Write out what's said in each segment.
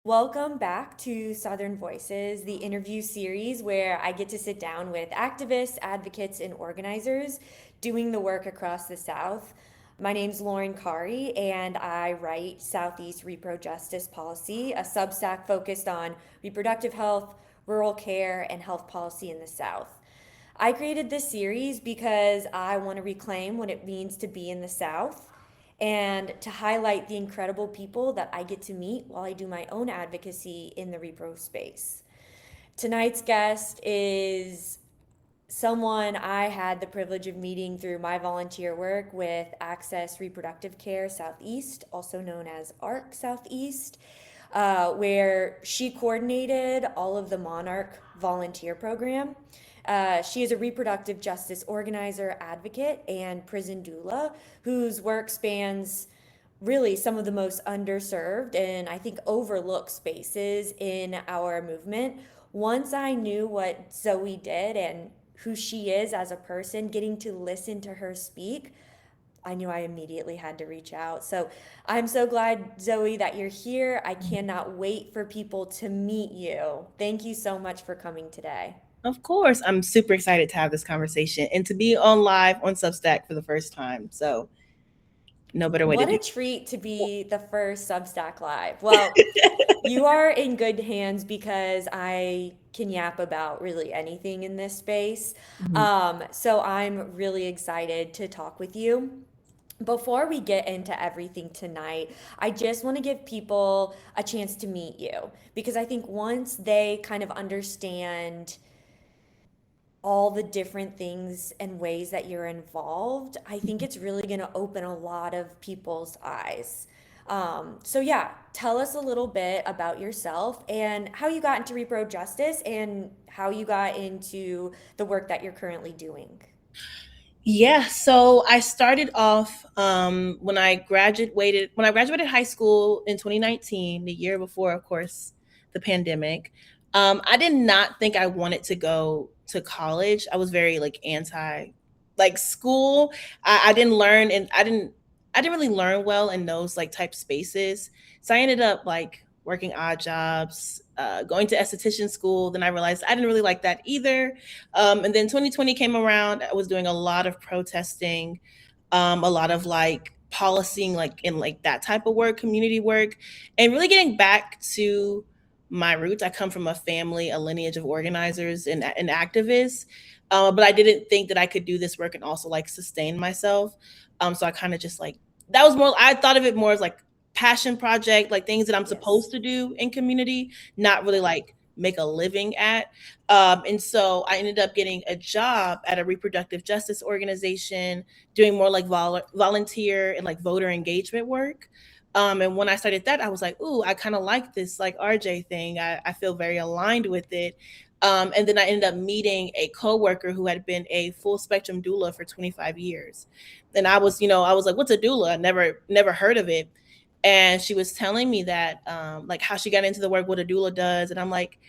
Welcome back to Southern Voices, the interview series where I get to sit down with activists, advocates, and organizers doing the work across the South. My name's Lauren Kari, and I write Southeast Repro Justice Policy, a Substack focused on reproductive health, rural care, and health policy in the South. I created this series because I want to reclaim what it means to be in the South and to highlight the incredible people that I get to meet while I do my own advocacy in the repro space. Tonight's guest is someone I had the privilege of meeting through my volunteer work with Access Reproductive Care Southeast, also known as ARC Southeast, where she coordinated all of the Monarch volunteer program. She is a reproductive justice organizer, advocate, and prison doula whose work spans really some of the most underserved and I think overlooked spaces in our movement. Once I knew what Zoe did and who she is as a person, getting to listen to her speak, I knew I immediately had to reach out. So I'm so glad, Zoe, that you're here. I cannot wait for people to meet you. Thank you so much for coming today. Of course, I'm super excited to have this conversation and to be on live on Substack for the first time. So, no better way to What do a treat to be the first Substack Live. Well, you are in good hands because I can yap about really anything in this space. it. So I'm really excited to talk with you. Before we get into everything tonight, I just want to give people a chance to meet you because I think once they kind of understand all the different things and ways that you're involved, I think it's really going to open a lot of people's eyes. So, yeah, tell us a little bit about yourself and how you got into repro justice and how you got into the work that you're currently doing. Yeah, so I started off when I graduated high school in 2019, the year before, of course, the pandemic. I did not think I wanted to go to college. I was very like anti like school. I didn't learn and I didn't really learn well in those like type spaces. So I ended up like working odd jobs, going to esthetician school. Then I realized I didn't really like that either. And then 2020 came around. I was doing a lot of protesting, a lot of like policing, like in like that type of work, community work, and really getting back to my roots. I come from a family, a lineage of organizers and activists, but I didn't think that I could do this work and also like sustain myself. So I kind of just like that was more. I thought of it more as like passion project, like things that I'm supposed Yes. to do in community, not really like make a living at. And so I ended up getting a job at a reproductive justice organization, doing more like volunteer and like voter engagement work. And when I started that, I was like, ooh, I kind of like this like RJ thing. I feel very aligned with it. And then I ended up meeting a coworker who had been a full spectrum doula for 25 years. And I was like, what's a doula? I never heard of it. And she was telling me that like how she got into the work, what a doula does. And I'm like,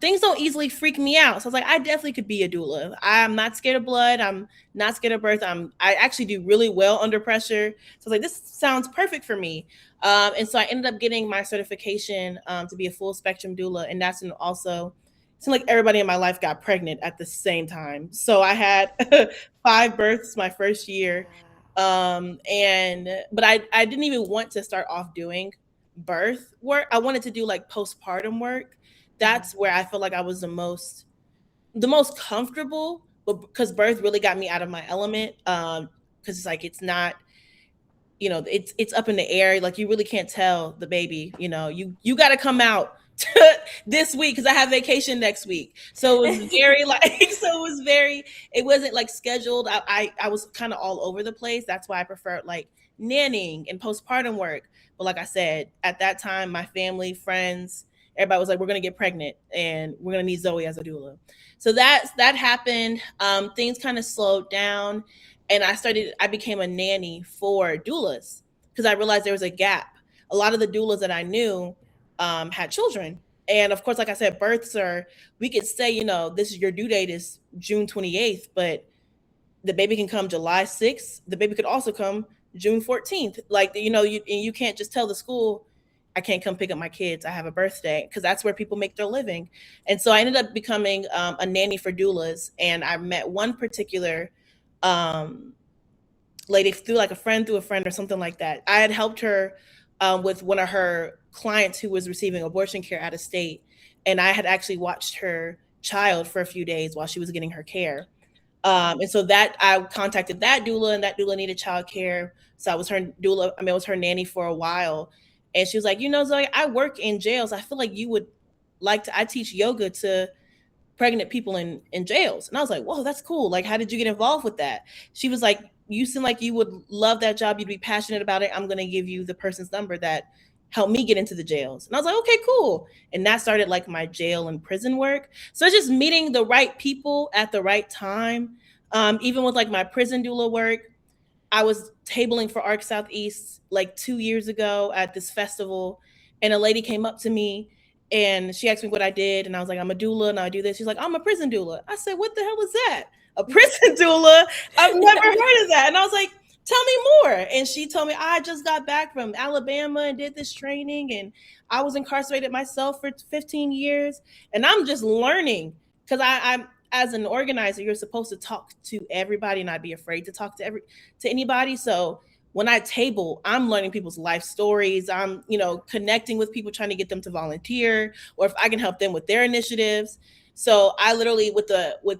things don't easily freak me out. So I was like, I definitely could be a doula. I'm not scared of blood. I'm not scared of birth. I actually do really well under pressure. So I was like, this sounds perfect for me. And so I ended up getting my certification to be a full spectrum doula. And that's also it seemed like everybody in my life got pregnant at the same time. So I had 5 births my first year. Wow. And but I didn't even want to start off doing birth work. I wanted to do like postpartum work. Mhm. That's where I feel like I was the most comfortable, but because birth really got me out of my element. Because it's like it's not, it's up in the air. Like you really can't tell the baby. You got to come out this week because I have vacation next week. So it was very like it wasn't like scheduled. I was kind of all over the place. That's why I preferred like nannying and postpartum work. But like I said, at that time, my family, friends, everybody was like, we're gonna get pregnant and we're gonna need Zoe as a doula. So that happened. Things kind of slowed down, and I became a nanny for doulas because I realized there was a gap. A lot of the doulas that I knew had children. And of course, like I said, births are, we could say, this is your due date is June 28th, but the baby can come July 6th. The baby could also come June 14th. Like, you can't just tell the school, I can't come pick up my kids. I have a birthday, because that's where people make their living. And so I ended up becoming a nanny for doulas. And I met one particular um, lady through like a friend through a friend or something like that. I had helped her with one of her clients who was receiving abortion care out of state. And I had actually watched her child for a few days while she was getting her care. And so that I contacted that doula, and that doula needed childcare. So I was her doula. I mean, I was her nanny for a while. And she was like, Zoe, I work in jails. I feel like you would like to. I teach yoga to pregnant people in jails. And I was like, whoa, that's cool. Like, how did you get involved with that? She was like, you seem like you would love that job. You'd be passionate about it. I'm going to give you the person's number that helped me get into the jails. And I was like, okay, cool. And that started like my jail and prison work. So it's just meeting the right people at the right time. Even with like my prison doula work, I was tabling for Arc Southeast like 2 years ago at this festival, and a lady came up to me and she asked me what I did, and I was like, I'm a doula and I do this. She's like, I'm a prison doula. I said, what the hell is that? A prison doula? I've never heard of that. And I was like, tell me more. And she told me, I just got back from Alabama and did this training, and I was incarcerated myself for 15 years. And I'm just learning, because I'm as an organizer, you're supposed to talk to everybody and not be afraid to talk to anybody. So when I table, I'm learning people's life stories. I'm, connecting with people, trying to get them to volunteer, or if I can help them with their initiatives. So I literally, with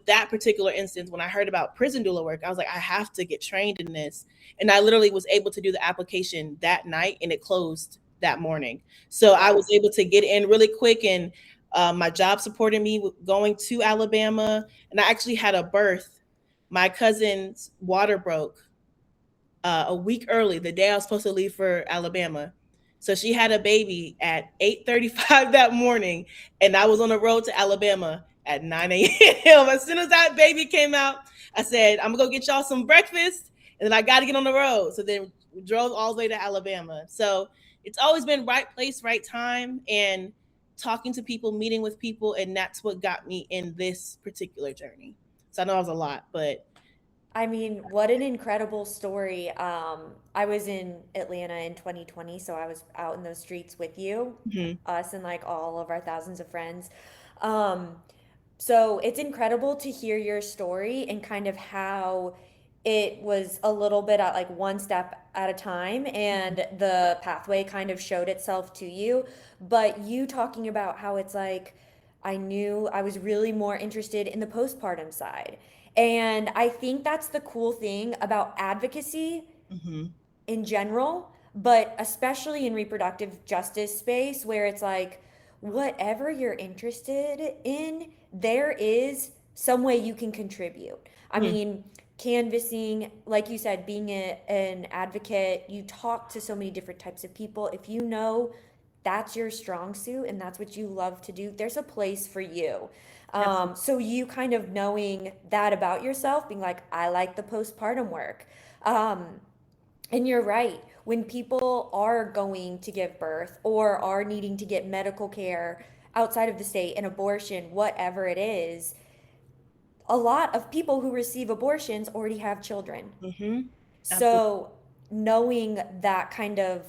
that particular instance, when I heard about prison doula work, I was like, I have to get trained in this. And I literally was able to do the application that night, and it closed that morning. So I was able to get in really quick, and my job supported me going to Alabama. And I actually had a birth. My cousin's water broke a week early, the day I was supposed to leave for Alabama. So she had a baby at 8:35 that morning, and I was on the road to Alabama at 9 a.m. As soon as that baby came out, I said, I'm gonna go get y'all some breakfast, and then I got to get on the road. So then we drove all the way to Alabama. So it's always been right place, right time, and talking to people, meeting with people, and that's what got me in this particular journey. So I know it was a lot, but I mean, what an incredible story. I was in Atlanta in 2020, so I was out in those streets with you, mhm, us and like all of our thousands of friends. Um, so it's incredible to hear your story and kind of how it was a little bit at like one step at a time and the pathway kind of showed itself to you. But you talking about how it's like, I knew I was really more interested in the postpartum side. And I think that's the cool thing about advocacy mhm, in general, but especially in reproductive justice space where it's like whatever you're interested in, there is some way you can contribute. I mhm, mean, canvassing, like you said, being an advocate, you talk to so many different types of people. If you know that's your strong suit and that's what you love to do, there's a place for you. absolutely. So you kind of knowing that about yourself, being like, I like the postpartum work. Um, and you're right. When people are going to give birth or are needing to get medical care outside of the state, an abortion, whatever it is, a lot of people who receive abortions already have children. Mhm, absolutely. So knowing that kind of,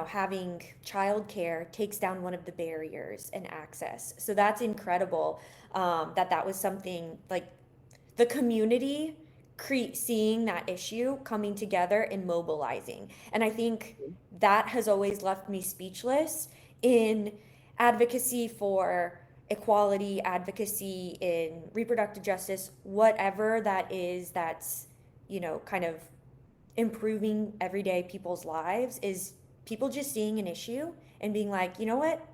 having childcare takes down one of the barriers and access. So that's incredible, that was something like the community seeing that issue coming together and mobilizing. And I think that has always left me speechless in advocacy for equality, advocacy in reproductive justice, whatever that is that's, kind of improving everyday people's lives is people just seeing an issue and being like, you know what?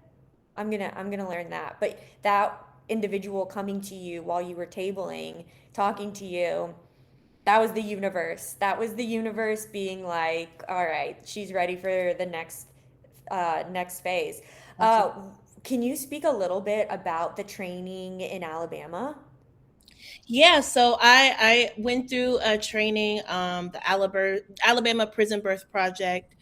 I'm gonna learn that. But that individual coming to you while you were tabling, talking to you, that was the universe. That was the universe being like, all right, she's ready for the next phase. Uh, Absolutely. can you speak a little bit about the training in Alabama? Yeah, so I went through a training, the Alabama Prison Birth Project.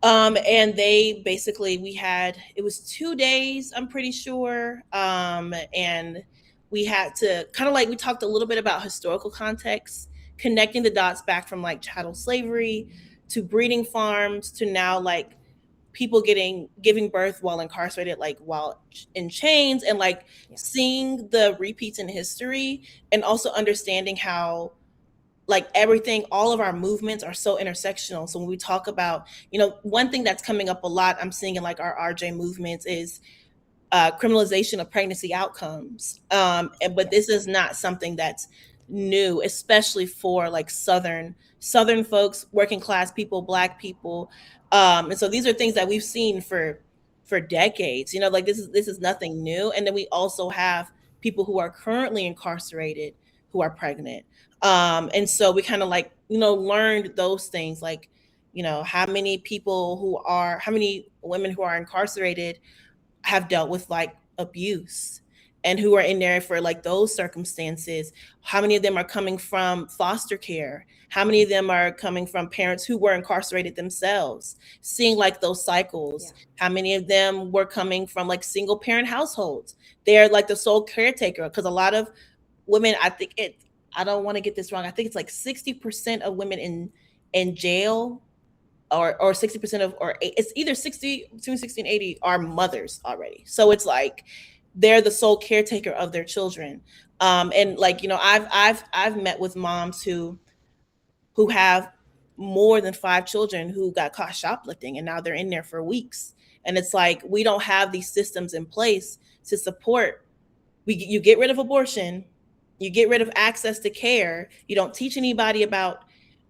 And they basically, it was 2 days, I'm pretty sure. And we had to kind of like, we talked a little bit about historical context, connecting the dots back from like chattel slavery to breeding farms to now like people giving birth while incarcerated, like while in chains, and like Yeah. seeing the repeats in history, and also understanding how like everything, all of our movements are so intersectional. So when we talk about, one thing that's coming up a lot, I'm seeing in like our RJ movements, is criminalization of pregnancy outcomes. But this Yes. is not something that's new, especially for like Southern folks, working class people, Black people. And so these are things that we've seen for decades. Like this is nothing new. And then we also have people who are currently incarcerated who are pregnant. And so we kind of like learned those things, like how many women who are incarcerated have dealt with like abuse, and who are in there for like those circumstances. How many of them are coming from foster care? How many of them are coming from parents who were incarcerated themselves, seeing like those Yeah. cycles? How many of them were coming from like single parent households? They're like the sole caretaker, because a lot of women, I don't want to get this wrong, I think it's like 60% of women in jail, or 60% of, or it's either 60, between 60 and 80, are mothers already. So it's like they're the sole caretaker of their children. And like I've met with moms who have more than 5 children, who got caught shoplifting, and now they're in there for weeks. And it's like we don't have these systems in place to support. You get rid of abortion, you get rid of access to care, you don't teach anybody about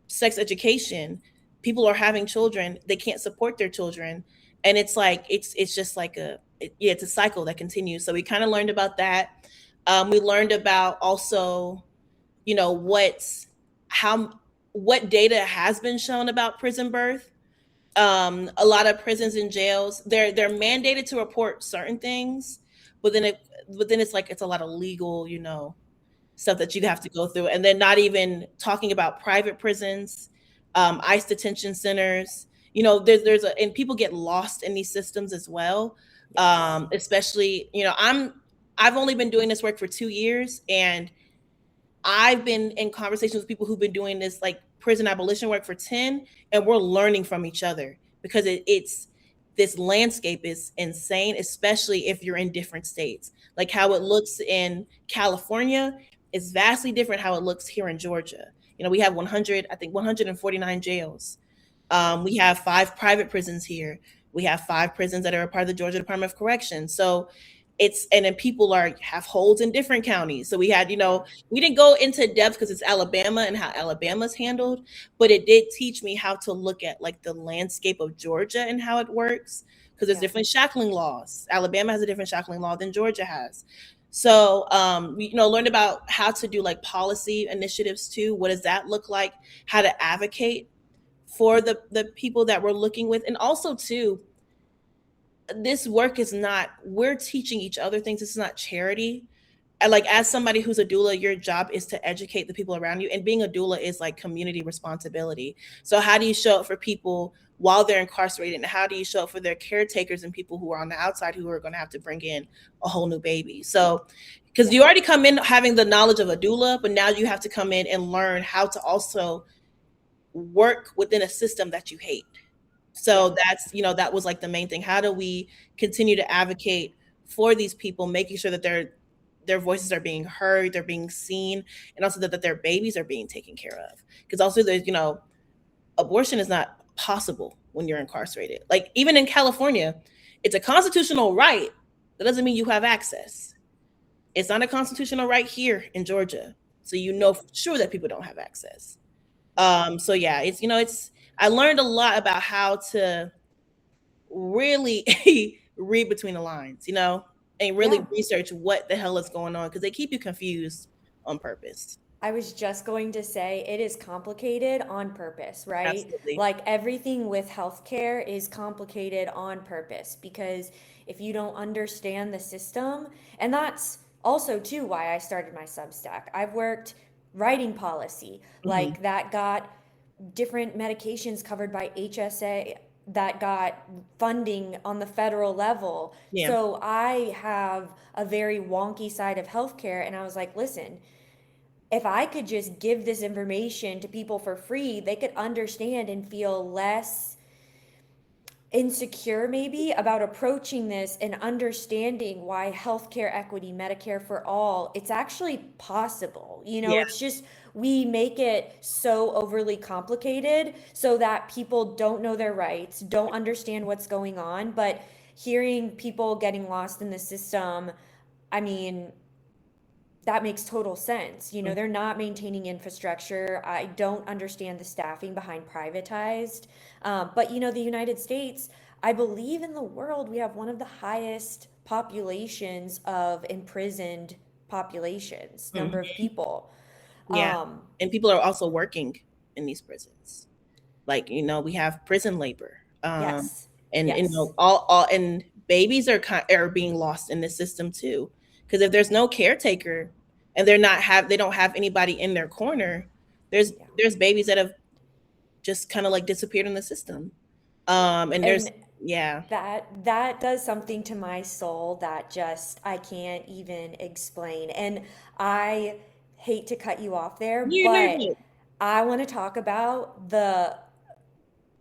sex education. People are having children, they can't support their children, and it's like it's just like yeah, it's a cycle that continues. So we kind of learned about that. We learned about also, you know, what's how what data has been shown about prison birth. A lot of prisons and jails, they're mandated to report certain things, but then it's like it's a lot of legal, stuff that you Yeah. have to go through. And then not even talking about private prisons, ICE detention centers. There's and people get lost in these systems as well. Yes. Especially, I've only been doing this work for 2 years, and I've been in conversations with people who've been doing this like prison abolition work for 10, and we're learning from each other, because it's this landscape is insane, especially if you're in different states. Like how it looks in California is vastly different how it looks here in Georgia. We have 100, I think 149 jails. We Yes. have 5 private prisons here. We have 5 prisons that are a part of the Georgia Department of Correction. So and then people have holds in different counties. So we had, Yeah. we didn't go into depth because it's Alabama and how Alabama's handled, but it did teach me how to look at like the landscape of Georgia and how it works, because there's Yeah. different shackling laws. Alabama has a different shackling law than Georgia has. So we learned about how to do like policy initiatives too. What does that look like? How to advocate for the people that we're looking with, and also too, this work is not, we're teaching each other things. It's not charity. And like, as somebody who's a doula, your job is to educate the people around you, and being a doula is like community responsibility. So how do you show up for people while they're incarcerated, and how do you show up for their caretakers and people who are on the outside, who are going to have to bring in a whole new baby? So because Yeah. you already come in having the knowledge of a doula, but now you have to come in and learn how to also work within a system that you hate. Yeah. So that's, that was like the main thing. How do we continue to advocate for these people, making sure that their voices are being heard, they're being seen, and also that their babies are being taken care of? Because also there's, abortion is not possible when you're incarcerated. Like even in California, it's a constitutional right. That doesn't mean you have access. It's not a constitutional right here in Georgia. So Yeah. for sure that people don't have access. Yeah. So yeah, it's I learned a lot about how to really read between the lines, and really Yeah. research what the hell is going on, because they keep you confused on purpose. I was just going to say it is complicated on purpose, right? Absolutely. Like everything with healthcare is complicated on purpose because if you don't understand the system, and that's also too why I started my Substack. I've worked writing policy, Hmm. like that got different medications covered by HSA that got funding on the federal level. Yeah. So I have a very wonky side of healthcare and I was like, listen, if I could just give this information to people for free, they could understand and feel less insecure maybe about approaching this and understanding why healthcare equity, Medicare for all, it's actually possible. You know, Yeah. it's just we make it so overly complicated so that people don't know their rights, don't understand what's going on. But hearing people getting lost in the system, I mean, that makes total sense. You know, they're not maintaining infrastructure. I don't understand the staffing behind privatized. But, you know, the United States, I believe in the world, we have one of the highest populations of imprisoned populations, number Mhm. of people. Yeah. Um, And people are also working in these prisons. Like, we have prison labor. yes, And yes, all and babies are being lost in this system too. Because if there's no caretaker and they don't have anybody in their corner, there's yeah. there's babies that have just kind of like disappeared in the system. And there's And yeah. that does something to my soul that just I can't even explain. And I hate to cut you off there, You're but good. I want to talk about the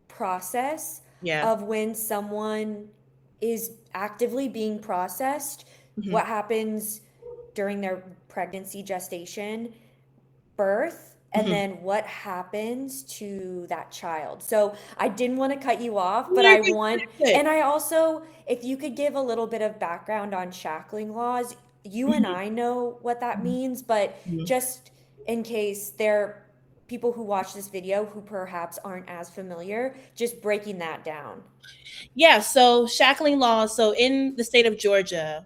process Yeah. of when someone is actively being processed, Hmm. what happens during their pregnancy, gestation, birth, and Hmm. then what happens to that child. So I didn't want to cut you off, but You're I good. want, You're good. and I also, if you could give a little bit of background on shackling laws, you and Mhm. I know what that Mhm. means, but Mhm. just in case there are people who watch this video who perhaps aren't as familiar, just breaking that down. Yeah, so shackling laws. So in the state of Georgia,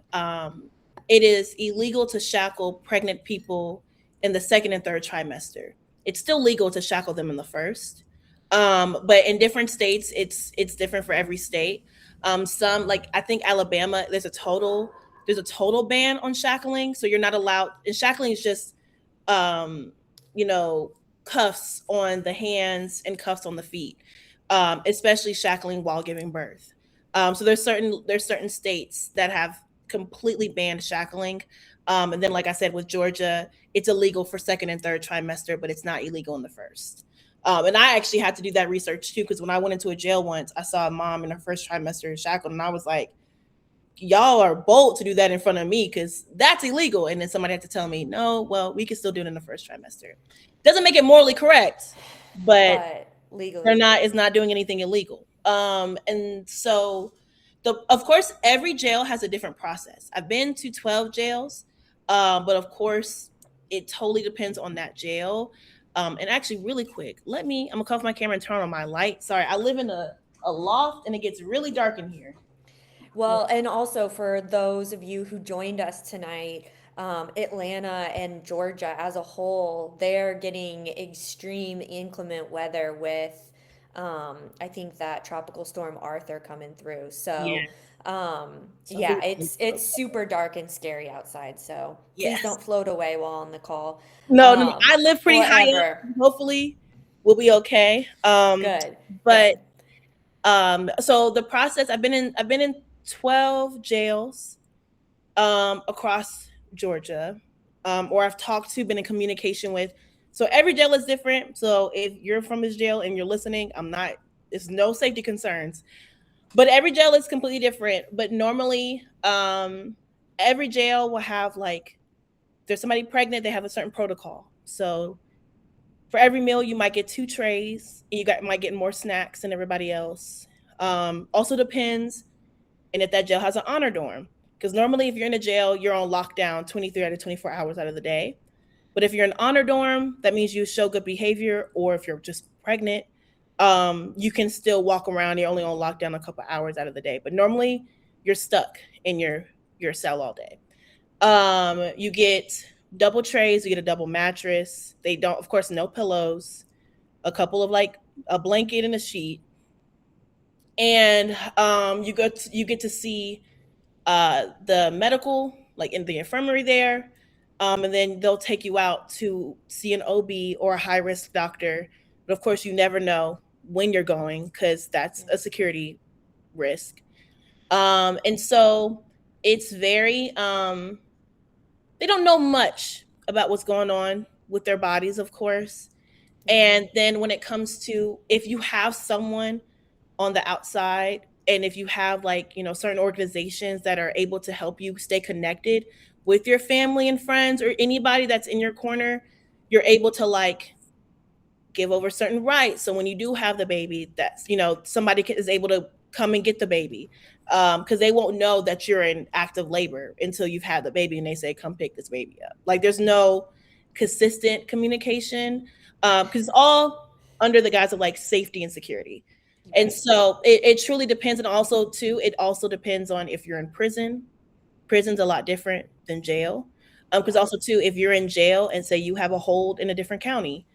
it is illegal to shackle pregnant people in the second and third trimester. It's still legal to shackle them in the first, but in different states, it's different for every state. Some, like I think Alabama, there's a total ban on shackling. So you're not allowed. And shackling is just um, you know, cuffs on the hands and cuffs on the feet, especially shackling while giving birth. So there's certain states that have completely banned shackling. And then, like I said, with Georgia, it's illegal for second and third trimester, but it's not illegal in the first. And I actually had to do that research too, because when I went into a jail once, I saw a mom in her first trimester shackled, and I was like, y'all are bold to do that in front of me because that's illegal. And then somebody had to tell me, no, well, we can still do it in the first trimester. Doesn't make it morally correct, but But they're legally, not is not doing anything illegal. And so of course every jail has a different process. I've been to 12 jails, but of course it totally depends on that jail. And actually really quick, I'm gonna cuff my camera and turn on my light. Sorry, I live in a loft and it gets really dark in here. well, and also for those of you who joined us tonight, Atlanta and Georgia as a whole, they're getting extreme inclement weather with, I think that tropical storm Arthur coming through. So, Yes. So yeah, everything. it's super dark and scary outside. So please Yes. don't float away while on the call. No, no, no. I live pretty high Whatever. up. Hopefully, we'll be okay. Good. But Good. so the process, I've been in 12 jails across Georgia, or I've talked to, been in communication with. So every jail is different. So if you're from this jail and you're listening, I'm not. There's no safety concerns, but every jail is completely different. But normally, every jail will have like, if there's somebody pregnant, they have a certain protocol. So for every meal, you might get 2 trays. Might get more snacks than everybody else. Also depends, and if that jail has an honor dorm, because normally if you're in a jail, you're on lockdown 23 out of 24 hours out of the day. But if you're in honor dorm, that means you show good behavior, or if you're just pregnant, you can still walk around. You're only on lockdown a couple hours out of the day, but normally you're stuck in your cell all day. You get double trays, you get a double mattress. They don't, of course, no pillows, a couple of like a blanket and a sheet. And you get to see the medical, like in the infirmary there. And then they'll take you out to see an OB or a high risk doctor. But of course, you never know when you're going because that's Yeah. a security risk. And so it's very they don't know much about what's going on with their bodies, of course. Yeah. And then when it comes to if you have someone on the outside, and if you have like, certain organizations that are able to help you stay connected with your family and friends or anybody that's in your corner, you're able to like give over certain rights. So when you do have the baby, that's, somebody is able to come and get the baby, because they won't know that you're in active labor until you've had the baby and they say, come pick this baby up. Like there's no consistent communication, because it's all under the guise of like safety and security. And Right. so it truly depends. And also too, it also depends on if you're in prison. Prison's a lot different than jail. Because Yeah. also too, if you're in jail and say you have a hold in a different county,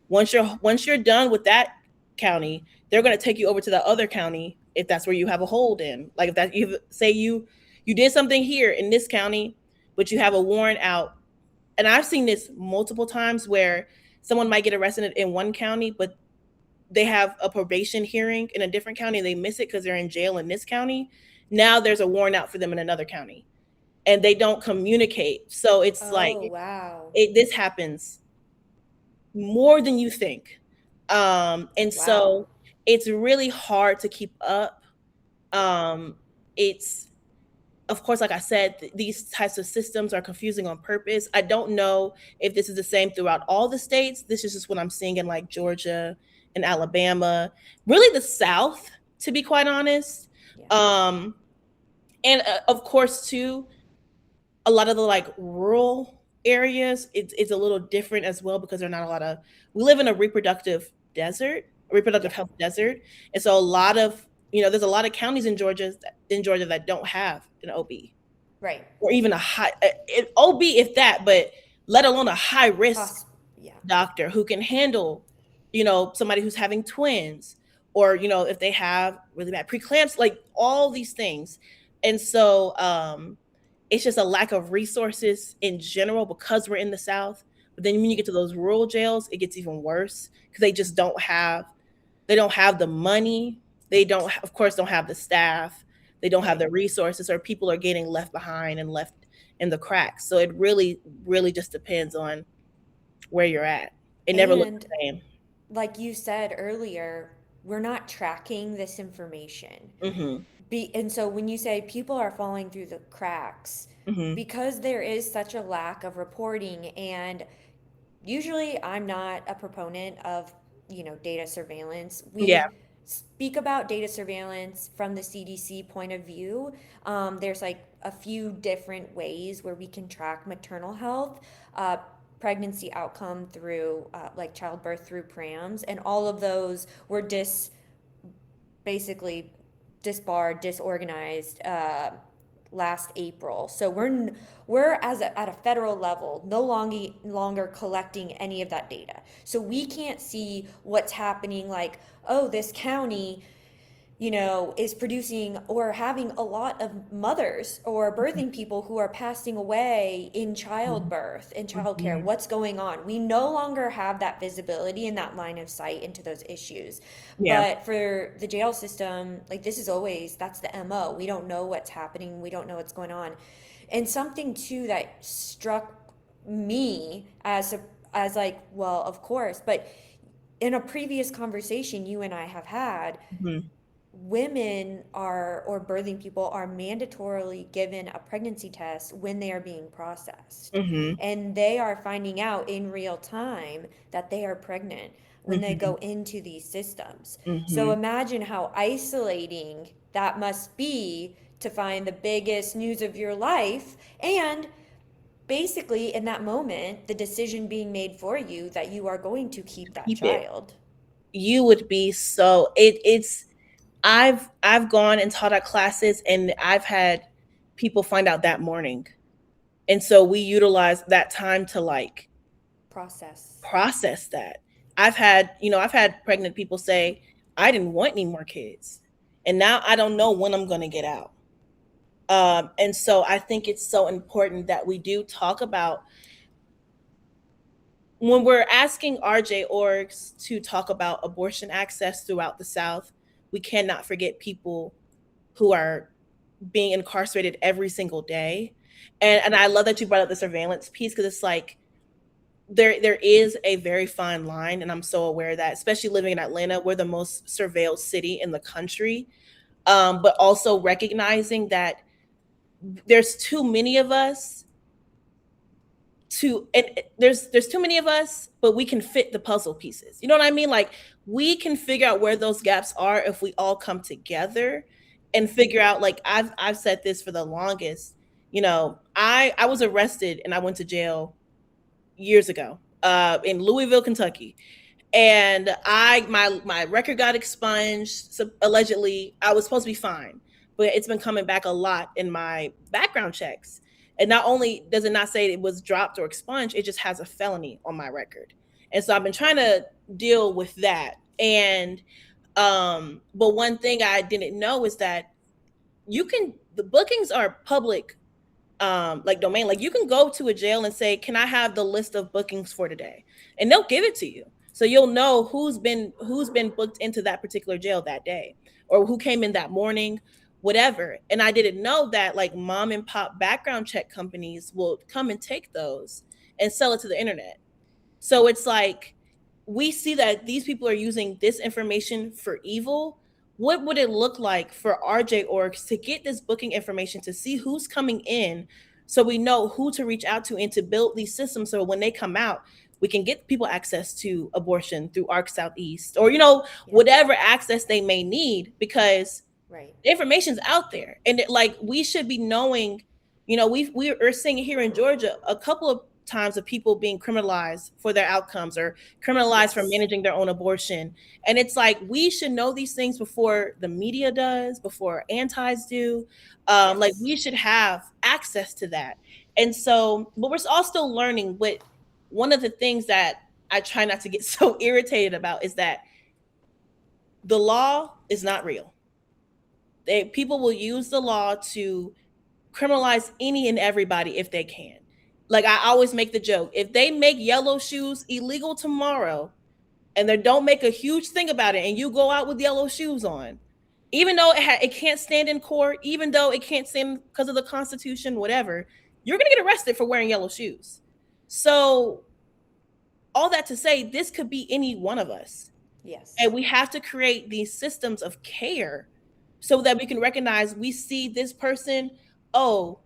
once you're done with that county, they're going to take you over to the other county if that's where you have a hold in. Like if that you say you did something here in this county, but you have a warrant out. And I've seen this multiple times where someone might get arrested in one county, but they have a probation hearing in a different county. They miss it because they're in jail in this county. Now there's a warrant out for them in another county, and they don't communicate. So it's like Oh, wow. this happens more than you think. And Wow. so it's really hard to keep up. It's, of course, like I said, these types of systems are confusing on purpose. I don't know if this is the same throughout all the states. This is just what I'm seeing in like Georgia and Alabama, really the South, to be quite honest. Yeah. Um, and of course, too, a lot of the like rural areas, it's a little different as well because there are not a lot of, we live in a reproductive Yeah. health desert. And so a lot of, there's a lot of counties in Georgia that don't have an OB Right. or even a high OB, if that, but let alone a high risk Yeah. doctor who can handle, somebody who's having twins, or, if they have really bad preeclampsia, like all these things. And so it's just a lack of resources in general because we're in the South. But then when you get to those rural jails, it gets even worse because they just don't have the money. They don't, of course, don't have the staff. They don't have Right. the resources, or people are getting left behind and left in the cracks. So it really, really just depends on where you're at. It never looks And the same. like you said earlier, we're not tracking this information. Hmm. And so when you say people are falling through the cracks, Hmm. because there is such a lack of reporting, and usually I'm not a proponent of, data surveillance. Yeah. We speak about data surveillance from the CDC point of view. There's like a few different ways where we can track maternal health, uh, pregnancy outcome through like childbirth through prams, and all of those were basically disbarred, disorganized last April. So we're at a federal level no longer collecting any of that data. So we can't see what's happening. Like, oh, this county, is producing or having a lot of mothers or birthing people who are passing away in childbirth, in childcare. Hmm. What's going on? We no longer have that visibility and that line of sight into those issues. Yeah. But for the jail system, like this is always, that's the MO. We don't know what's happening, we don't know what's going on. And something too that struck me as like, well, of course, but in a previous conversation you and I have had, Hmm. women are or birthing people are mandatorily given a pregnancy test when they are being processed, Hmm. and they are finding out in real time that they are pregnant when they Hmm. go into these systems. So Hmm. imagine how isolating that must be to find the biggest news of your life, and basically in that moment the decision being made for you that you are going to keep that Keep it. child. You would be so it's I've gone and taught at classes, and I've had people find out that morning. And so we utilize that time to like Process. process that. I've had pregnant people say, I didn't want any more kids. And now I don't know when I'm gonna get out. And so I think it's so important that we do talk about, when we're asking RJ orgs to talk about abortion access throughout the South, we cannot forget people who are being incarcerated every single day. And I love that you brought up the surveillance piece, because it's like there is a very fine line, and I'm so aware of that, especially living in Atlanta. We're the most surveilled city in the country. but also recognizing that there's too many of us there's too many of us, but we can fit the puzzle pieces. You know what I mean? Like, we can figure out where those gaps are if we all come together and figure out, like, I've said this for the longest. I was arrested and I went to jail years ago, in Louisville, Kentucky, and my record got expunged. So allegedly, I was supposed to be fine, but it's been coming back a lot in my background checks. And not only does it not say it was dropped or expunged, it just has a felony on my record. And so I've been trying to deal with that. And but one thing I didn't know is that the bookings are public, like domain. Like, you can go to a jail and say, can I have the list of bookings for today, and they'll give it to you, so you'll know who's been booked into that particular jail that day, or who came in that morning, whatever. And I didn't know that, like, mom and pop background check companies will come and take those and sell it to the internet. So it's like, we see that these people are using this information for evil. What would it look like for RJ orgs to get this booking information, to see who's coming in, so we know who to reach out to, and to build these systems so when they come out, we can get people access to abortion through ARC Southeast, or Yeah. whatever access they may need, because Right. the information's out there. And like, we should be knowing. We're seeing here in Georgia a couple of times of people being criminalized for their outcomes, or criminalized for Yes. managing their own abortion. And it's like, we should know these things before the media does, before antis do. Like, Yes. we should have access to that. And so, but we're all still learning. What One of the things that I try not to get so irritated about is that the law is not real. People will use the law to criminalize any and everybody if they can. Like, I always make the joke, if they make yellow shoes illegal tomorrow, and they don't make a huge thing about it, and you go out with yellow shoes on, even though it can't stand in court, even though it can't stand because of the Constitution, whatever, you're going to get arrested for wearing yellow shoes. So, all that to say, this could be any one of us. Yes. And we have to create these systems of care so that we can recognize, we see this person. Oh,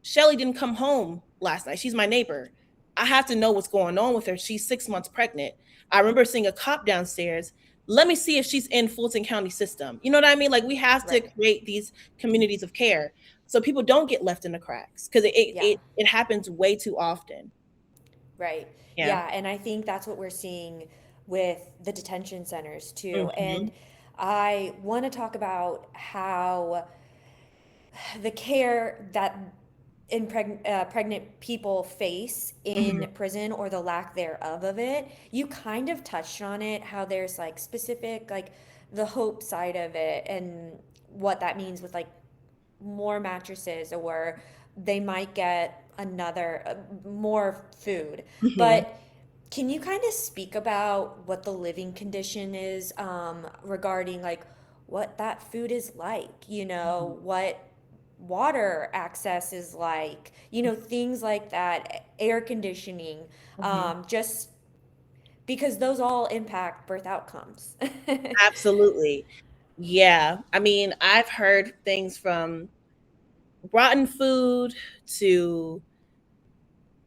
Shelly didn't come home last night. She's my neighbor. I have to know what's going on with her. She's 6 months pregnant. I remember seeing a cop downstairs. Let me see if she's in Fulton County system. You know what I mean? Like, we have to Right. create these communities of care so people don't get left in the cracks, because it, Yeah. it, it happens way too often. Right. Yeah. Yeah, and I think that's what we're seeing with the detention centers too. Hmm. And I want to talk about how the care that pregnant people face Hmm. in prison, or the lack thereof of it. You kind of touched on it, how there's like specific, like the hope side of it, and what that means with like more mattresses, or they might get another more food. Hmm. But can you kind of speak about what the living condition is, regarding like what that food is like, what water access is like, things like that, air conditioning, Hmm. just because those all impact birth outcomes. Absolutely. Yeah. I mean, I've heard things from rotten food to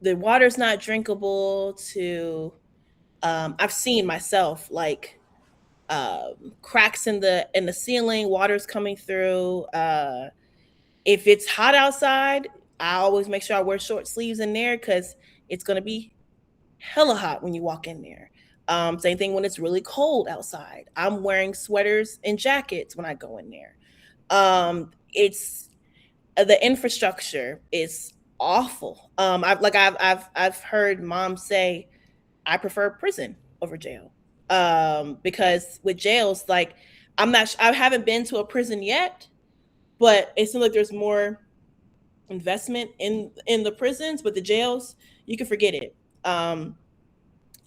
the water's not drinkable to, I've seen myself, like, cracks in the ceiling, water's coming through. If it's hot outside, I always make sure I wear short sleeves in there, because it's gonna be hella hot when you walk in there. Same thing when it's really cold outside. I'm wearing sweaters and jackets when I go in there. It's The infrastructure is awful. I've heard moms say, I prefer prison over jail, because with jails, like, I haven't been to a prison yet, but it seems like there's more investment in the prisons. But the jails, you can forget it.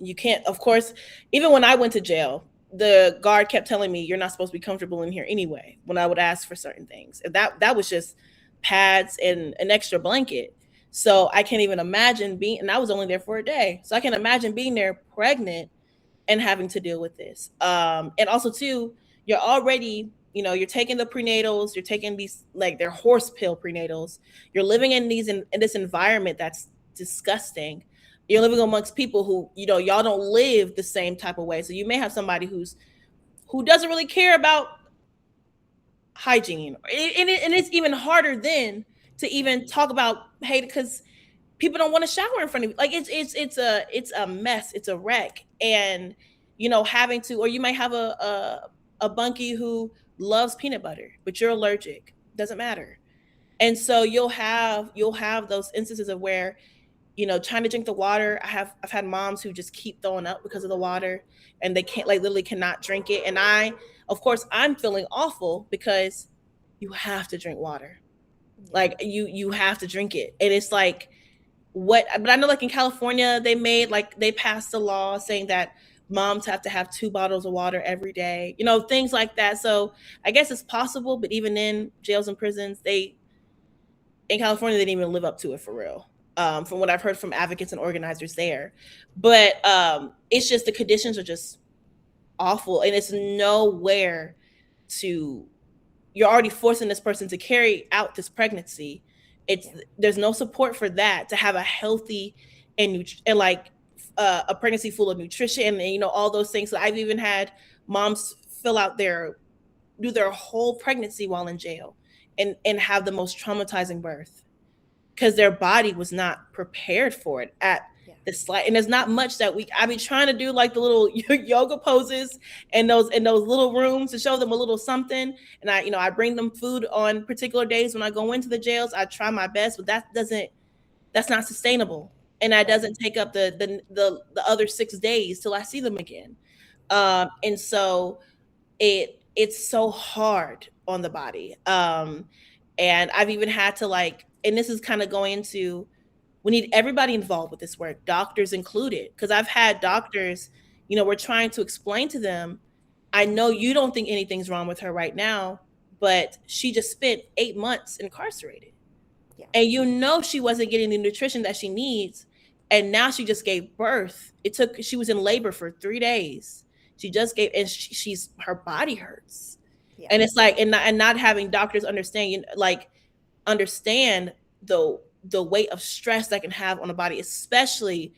You can't, of course. Even when I went to jail, the guard kept telling me, you're not supposed to be comfortable in here anyway, when I would ask for certain things. That was just pads and an extra blanket. So I can't even imagine being, and I was only there for a day, so I can imagine being there pregnant and having to deal with this. And also too, you're already you're taking the prenatals, you're taking these, like, they're horse pill prenatals. You're living in in this environment that's disgusting. You're living amongst people who, y'all don't live the same type of way. So you may have somebody who doesn't really care about hygiene. And it's even harder then to Yeah. even talk about, hey, because people don't want to shower in front of you. Like, it's a mess, it's a wreck. And having to, or you might have a bunkie who loves peanut butter, but you're allergic. Doesn't matter. And so you'll have those instances of where, trying to drink the water. I've had moms who just keep throwing up because of the water, and they can't, like, literally cannot drink it. And of course, I'm feeling awful because you have to drink water. Yeah. Like, you have to drink it. And it's like, what? But I know, like, in California, they passed a law saying that moms have to have 2 bottles of water every day, things like that. So I guess it's possible, but even in jails and prisons, in California, they didn't even live up to it for real. From what I've heard from advocates and organizers there. But it's just the conditions are just awful, and it's nowhere to. You're already forcing this person to carry out this pregnancy. It's Yeah. There's no support for that, to have a healthy and like a pregnancy full of nutrition, and all those things. So I've even had moms fill out do their whole pregnancy while in jail, and have the most traumatizing birth because their body was not prepared for it at Yeah. the slight. And there's not much that I be trying to do, like the little yoga poses and those little rooms, to show them a little something. And I bring them food on particular days when I go into the jails. I try my best, but that's not sustainable. And that Right. doesn't take up the other 6 days till I see them again. And so it's so hard on the body. And I've even had to, like, and this is kind of going into, we need everybody involved with this work, doctors included, because I've had doctors, we're trying to explain to them, I know you don't think anything's wrong with her right now, but she just spent 8 months incarcerated, Yeah. and she wasn't getting the nutrition that she needs. And now she just gave birth. She was in labor for 3 days. She just gave, and she's her body hurts. Yeah. And it's like, and not having doctors understand, understand the weight of stress that can have on a body, especially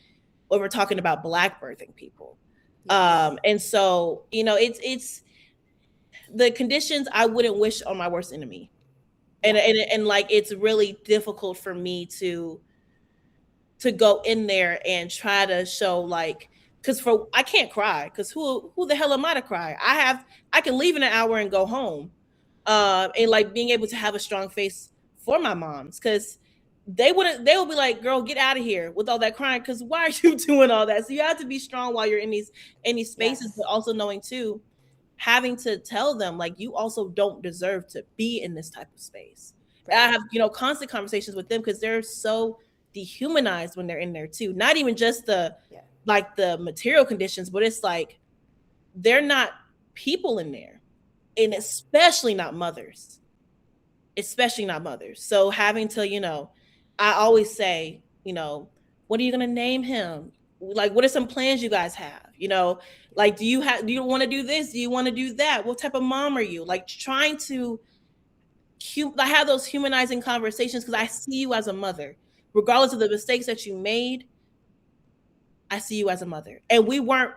when we're talking about Black birthing people. Yes. And so, it's the conditions I wouldn't wish on my worst enemy. and Yeah. and, and like, it's really difficult for me to go in there and try to show, like, because for I can't cry, because who the hell am I to cry? I can leave in an hour and go home. And, like, being able to have a strong face for my moms, because they will be like, girl, get out of here with all that crying, because why are you doing all that? So you have to be strong while you're in these spaces, but Yes. also knowing too, having to tell them, like, you also don't deserve to be in this type of space. And I Right. have, constant conversations with them, because they're so dehumanized when they're in there too. Not even just Yeah. the material conditions, but it's like, they're not people in there, and Yeah. especially not mothers. So having to, I always say, what are you going to name him? Like, what are some plans you guys have? Like, do you want to do this? Do you want to do that? What type of mom are you? Like, trying to I have those humanizing conversations, because I see you as a mother, regardless of the mistakes that you made. I see you as a mother. And we weren't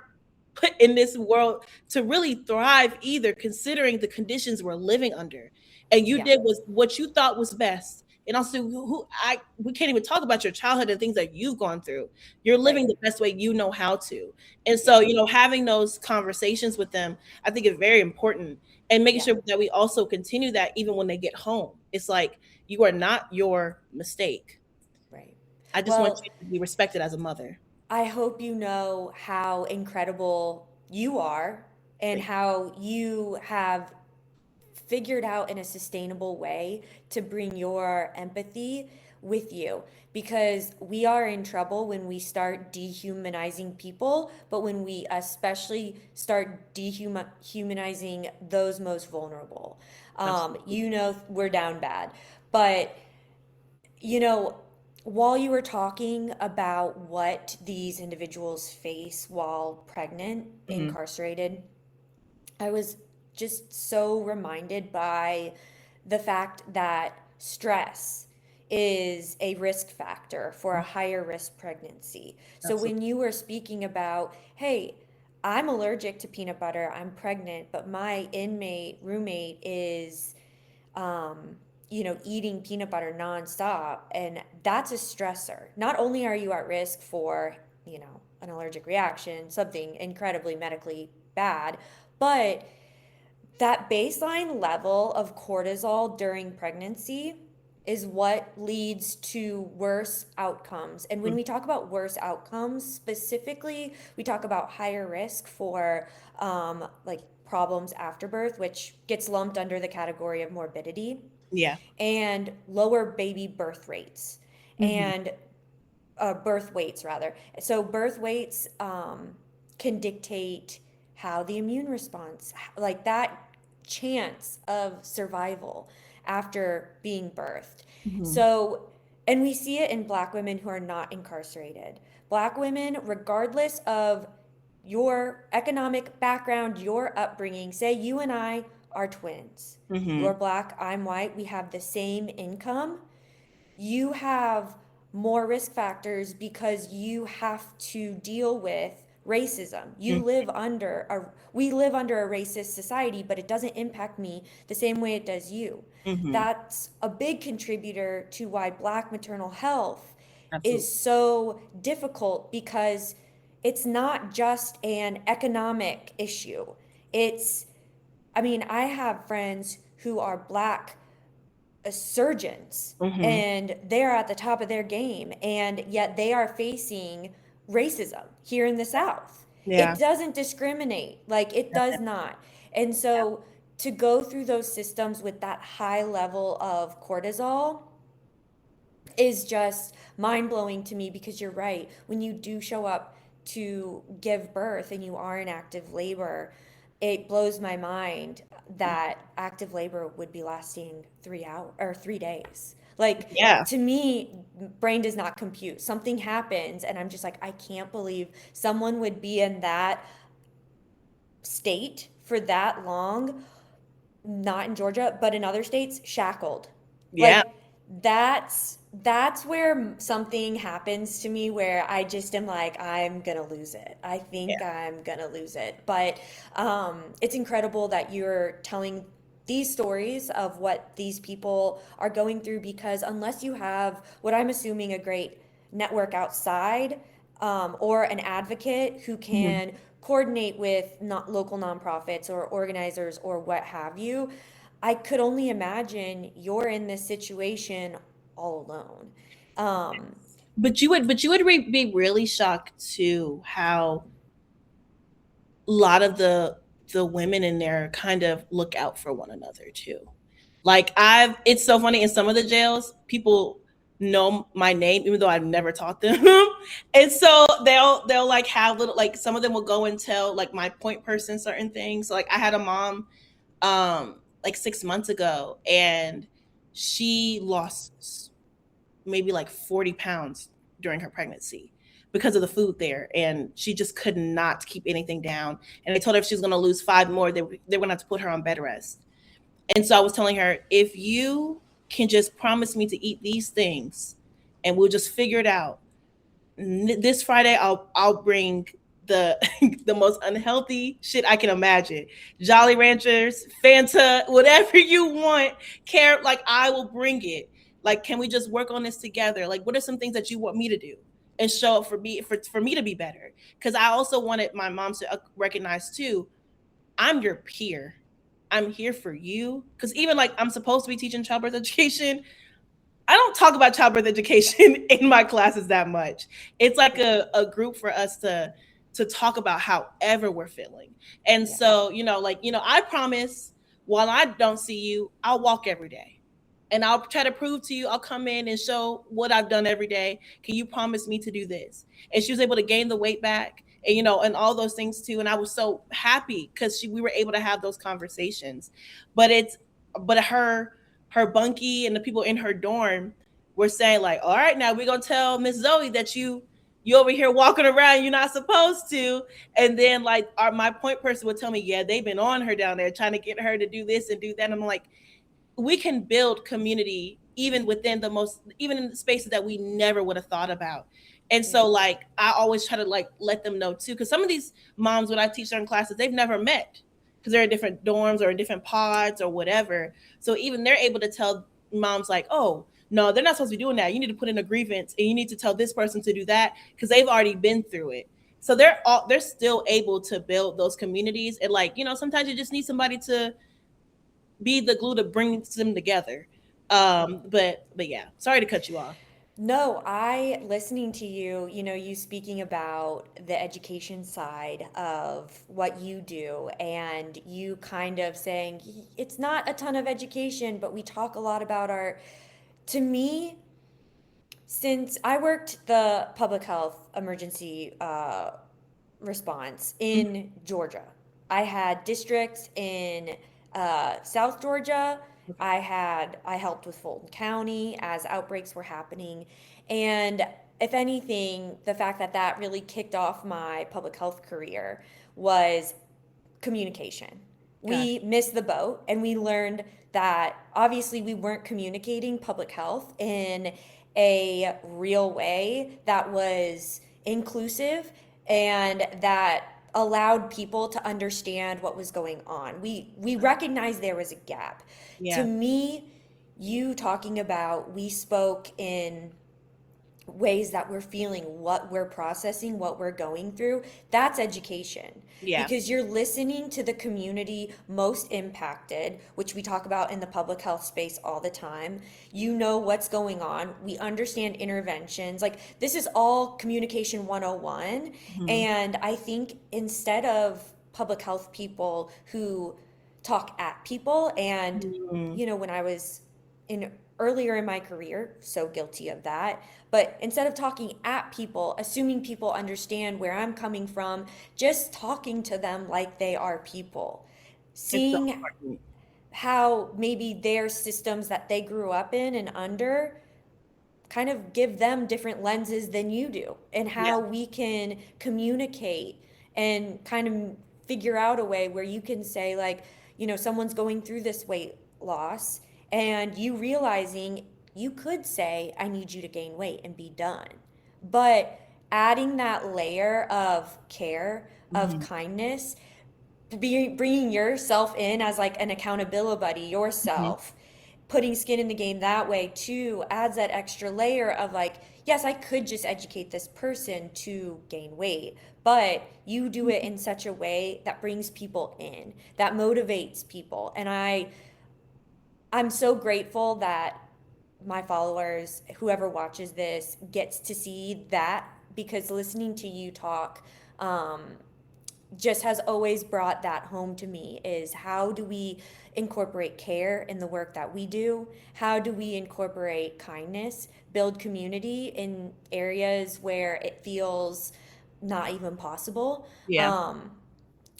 put in this world to really thrive either, considering the conditions we're living under. And you Yeah. did was what you thought was best. And also, we can't even talk about your childhood and things that you've gone through. You're living Right. the best way you know how to. And Yeah. so, having those conversations with them, I think is very important. And making Yeah. sure that we also continue that even when they get home. It's like, you are not your mistake. Right. I just want Well, you to be respected as a mother. I hope you know how incredible you are and Thank how you have figured out in a sustainable way to bring your empathy with you, because we are in trouble when we start dehumanizing people, but when we especially start dehumanizing those most vulnerable, Absolutely. we're down bad. But you know, while you were talking about what these individuals face while pregnant, Mhm. incarcerated, I was just so reminded by the fact that stress is a risk factor for a higher risk pregnancy. So Absolutely. when you were speaking about, hey, I'm allergic to peanut butter, I'm pregnant, but my roommate is eating peanut butter nonstop, and that's a stressor. Not only are you at risk for, an allergic reaction, something incredibly medically bad, but that baseline level of cortisol during pregnancy is what leads to worse outcomes. And when we talk about worse outcomes, specifically, we talk about higher risk for like problems after birth, which gets lumped under the category of morbidity, Yeah. and lower baby birth rates. Mm-hmm. And birth weights rather. So birth weights can dictate how the immune response, like that chance of survival after being birthed. Mm-hmm. So, and we see it in Black women who are not incarcerated. Black women, regardless of your economic background, your upbringing, say you and I are twins. Mm-hmm. You're Black, I'm white, we have the same income, you have more risk factors because you have to deal with racism. We live under a racist society, but it doesn't impact me the same way it does you. Mm-hmm. That's a big contributor to why Black maternal health Absolutely. is so difficult, because it's not just an economic issue. It's, I mean, I have friends who are Black surgeons, Mm-hmm. and they're at the top of their game, and yet they are facing racism here in the South. Yeah. It doesn't discriminate, like it does not. And so to go through those systems with that high level of cortisol is just mind blowing to me, because you're right. When you do show up to give birth and you are in active labor, it blows my mind that active labor would be lasting 3 hours or 3 days. Like, Yeah. to me, brain does not compute. Something happens, and I'm just like, I can't believe someone would be in that state for that long, not in Georgia, but in other states, shackled. Yeah. Like, that's where something happens to me where I just am like, I'm gonna lose it. I Yeah. think I'm gonna lose it. But it's incredible that you're telling these stories of what these people are going through, because unless you have what I'm assuming a great network outside, or an advocate who Mm-hmm. can coordinate with not local nonprofits or organizers or what have you, I could only imagine you're in this situation all alone. Um, But you would be really shocked too how a lot of the women in there kind of look out for one another too. Like I've it's so funny in some of the jails, people know my name even though I've never taught them. And so they'll like have little like some of them will go and tell like my point person certain things. So, like I had a mom like 6 months ago, and she lost maybe like 40 pounds during her pregnancy because of the food there, and she just could not keep anything down, and they told her if she was going to lose 5 more, they were going to have to put her on bed rest. And so I was telling her, if you can just promise me to eat these things and we'll just figure it out, this Friday I'll bring the the most unhealthy shit I can imagine. Jolly Ranchers, Fanta, whatever you want. Care like I will bring it. Like, can we just work on this together? Like, what are some things that you want me to do and show up for me to be better? Because I also wanted my mom to recognize too. I'm your peer. I'm here for you. Because even like I'm supposed to be teaching childbirth education, I don't talk about childbirth education in my classes that much. It's like yeah, a group for us to talk about however we're feeling. And yeah, so, I promise while I don't see you, I'll walk every day. And I'll try to prove to you, I'll come in and show what I've done every day. Can you promise me to do this? And she was able to gain the weight back and and all those things too. And I was so happy because we were able to have those conversations. But her bunkie and the people in her dorm were saying like, all right, now we're gonna tell Miss Zoe that you you over here walking around, you're not supposed to. And then like my point person would tell me, yeah, they've been on her down there trying to get her to do this and do that. And I'm like, we can build community even within the most, even in the spaces that we never would have thought about. And Yeah. so like I always try to like let them know too, because some of these moms, when I teach certain classes, they've never met because they're in different dorms or in different pods or whatever. So even they're able to tell moms like, oh no, they're not supposed to be doing that, you need to put in a grievance and you need to tell this person to do that, because they've already been through it. So they're still able to build those communities. And like, you know, sometimes you just need somebody to be the glue to bring them together. But yeah, sorry to cut you off. No, I listening to you, you speaking about the education side of what you do, and you kind of saying it's not a ton of education, but we talk a lot about our, to me, since I worked the public health emergency response in Georgia. I had districts in South Georgia. Okay. I helped with Fulton County as outbreaks were happening, and if anything, the fact that that really kicked off my public health career was communication. Gosh. We missed the boat and we learned that obviously we weren't communicating public health in a real way that was inclusive and that allowed people to understand what was going on. We recognized there was a gap. To Yeah. me, you talking about we spoke in ways that we're feeling, what we're processing, what we're going through, that's education. Yeah. Because you're listening to the community most impacted, which we talk about in the public health space all the time. You know what's going on. We understand interventions. Like, this is all communication 101. Mhm. And I think instead of public health people who talk at people, and, Mhm. when I was in earlier in my career, so guilty of that. But instead of talking at people, assuming people understand where I'm coming from, just talking to them like they are people, It's so seeing important. how maybe their systems that they grew up in and under kind of give them different lenses than you do, and Yeah. how we can communicate and kind of figure out a way where you can say, like, someone's going through this weight loss, and you realizing you could say, I need you to gain weight and be done. But adding that layer of care, of Mhm. kindness, bringing yourself in as like an accountability buddy Mhm. yourself, putting skin in the game that way too adds that extra layer of like, yes, I could just educate this person to gain weight, but you do it in such a way that brings people in, that motivates people. And I'm so grateful that my followers, whoever watches this, gets to see that, because listening to you talk, um, just has always brought that home to me, is how do we incorporate care in the work that we do? How do we incorporate kindness, build community in areas where it feels not even possible? Yeah. Um,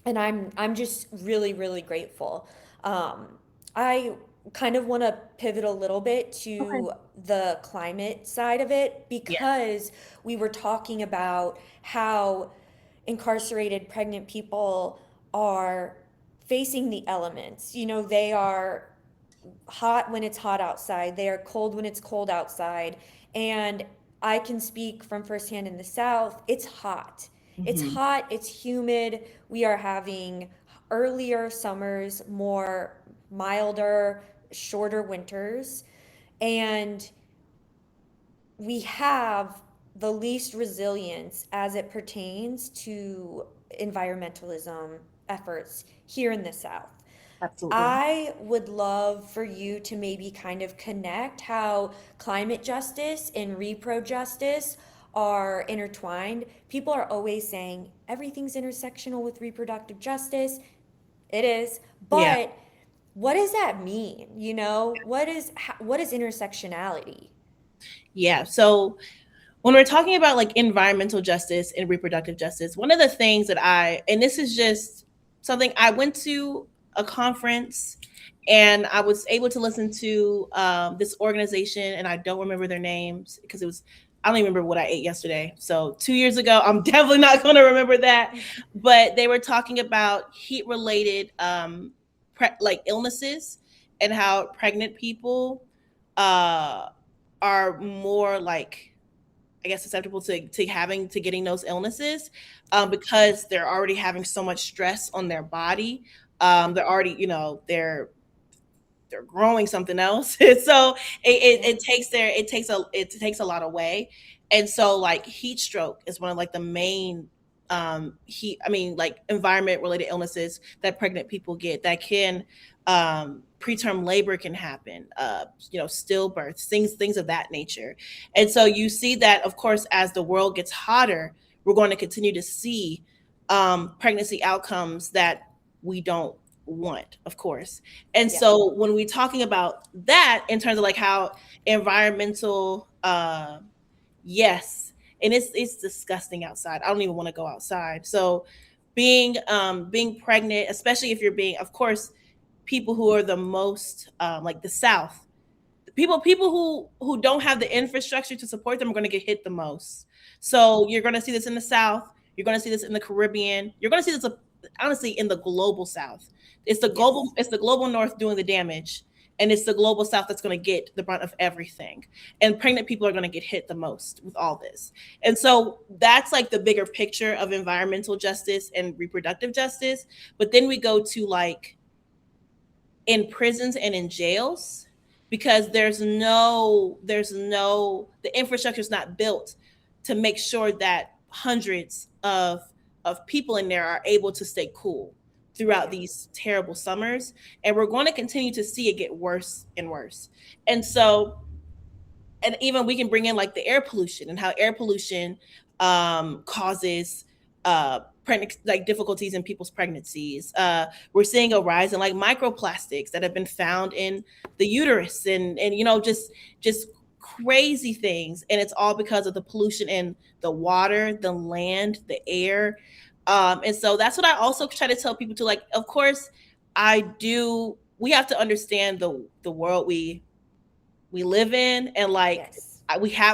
and I'm just really really grateful. I kind of want to pivot a little bit Okay. to the climate side of it, Yeah. because we were talking about how incarcerated pregnant people are facing the elements. They are hot when it's hot outside, they are cold when it's cold outside. And I can speak from firsthand in the South, it's hot. It's Mhm. hot, it's humid. We are having earlier summers, more milder, shorter winters. And we have the least resilience as it pertains to environmentalism efforts here in the South. Absolutely. I would love for you to maybe kind of connect how climate justice and repro justice are intertwined. People are always saying everything's intersectional with reproductive justice. It is, Yeah. but what does that mean? What is intersectionality? Yeah. So when we're talking about like environmental justice and reproductive justice, one of the things that and this is just something, I went to a conference and I was able to listen to this organization, and I don't remember their names because it was I don't even remember what I ate yesterday. So 2 years ago, I'm definitely not going to remember that. But they were talking about heat related like illnesses, and how pregnant people uh, are more like, I guess, susceptible to getting those illnesses, because they're already having so much stress on their body. They're already, they're growing something else. So Yeah. it takes a lot away. And so like heat stroke is one of like the main heat I mean like environment related illnesses that pregnant people get, that can preterm labor can happen, stillbirths, things of that nature. And so you see that, of course, as the world gets hotter, we're going to continue to see pregnancy outcomes that we don't want, of course. And Yeah. so when we're talking about that in terms of like how environmental, yes, and it's disgusting outside. I don't even want to go outside. So being pregnant, especially if you're being, of course, people who are the most like the South, people who don't have the infrastructure to support them are going to get hit the most. So you're going to see this in the South. You're going to see this in the Caribbean. You're going to see this honestly in the global South. Yes. It's the global North doing the damage, and it's the global South that's going to get the brunt of everything. And pregnant people are going to get hit the most with all this. And so that's like the bigger picture of environmental justice and reproductive justice. But then we go to like in prisons and in jails, because the infrastructure is not built to make sure that hundreds of people in there are able to stay cool throughout Yeah. these terrible summers. And we're going to continue to see it get worse and worse. And so, and even we can bring in like the air pollution, and how air pollution causes like difficulties in people's pregnancies. We're seeing a rise in like microplastics that have been found in the uterus, and just crazy things. And it's all because of the pollution in the water, the land, the air. And so that's what I also try to tell people to, like, of course, we have to understand the world we live in, and like Yes.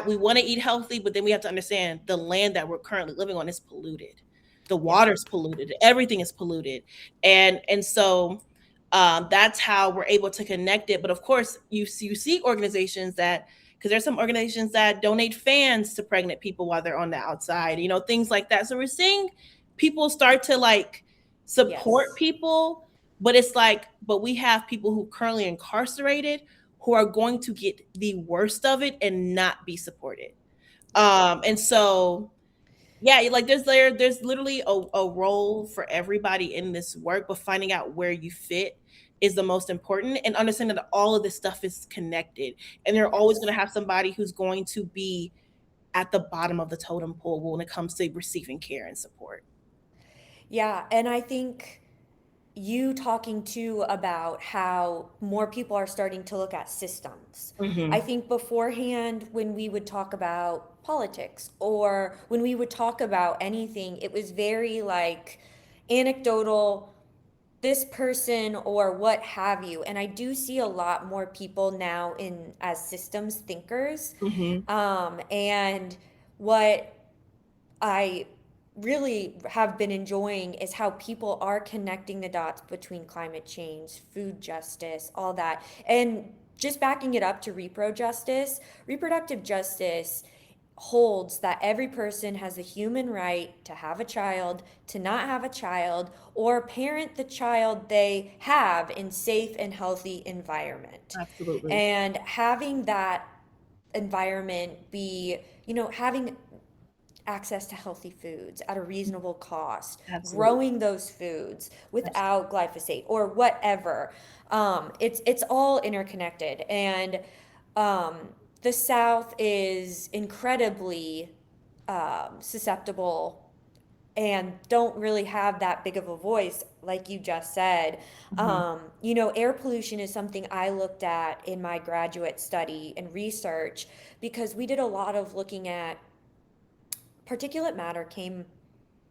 we want to eat healthy, but then we have to understand the land that we're currently living on is polluted, the Yeah. water's polluted, everything is polluted. And so that's how we're able to connect it. But of course you see organizations that, because there's some organizations that donate fans to pregnant people while they're on the outside, things like that. So we're seeing people start to like support Yes. people. But it's like, but we have people who currently incarcerated who are going to get the worst of it and not be supported. Yeah. And so, yeah, like there's literally a role for everybody in this work, but finding out where you fit is the most important, and understanding that all of this stuff is connected. And they're always Yes. going to have somebody who's going to be at the bottom of the totem pole when it comes to receiving care and support. Yeah. And I think you talking too about how more people are starting to look at systems. I Mm-hmm. think beforehand, when we would talk about politics or when we would talk about anything, it was very like anecdotal, this person or what have you. And I do see a lot more people now in as systems thinkers. Mm-hmm. And what I really have been enjoying is how people are connecting the dots between climate change, food justice, all that. And just backing it up to reproductive justice holds that every person has the human right to have a child, to not have a child, or parent the child they have in safe and healthy environment. Absolutely. And having that environment be, having access to healthy foods at a reasonable cost, Absolutely. growing those foods Absolutely. without glyphosate or whatever. It's all interconnected, and um, the South is incredibly susceptible and don't really have that big of a voice, like you just said. Mm-hmm. Air pollution is something I looked at in my graduate study and research because we did a lot of looking at particulate matter came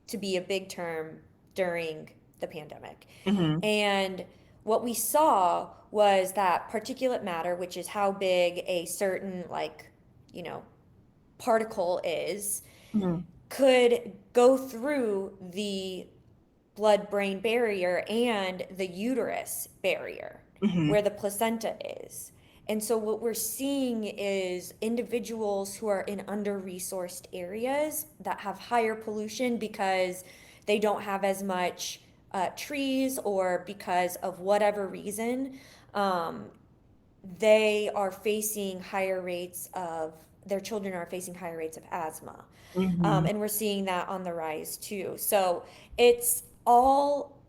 to be a big term during the pandemic. Mm-hmm. And what we saw was that particulate matter, which is how big a certain, like, you know, particle is Mhm. could go through the blood brain barrier and the uterus barrier Mhm. where the placenta is. And so, what we're seeing is individuals who are in under resourced areas that have higher pollution because they don't have as much trees, or because of whatever reason, um, they are facing higher rates of, their children are facing higher rates of asthma. Mhm. And we're seeing that on the rise too. So it's all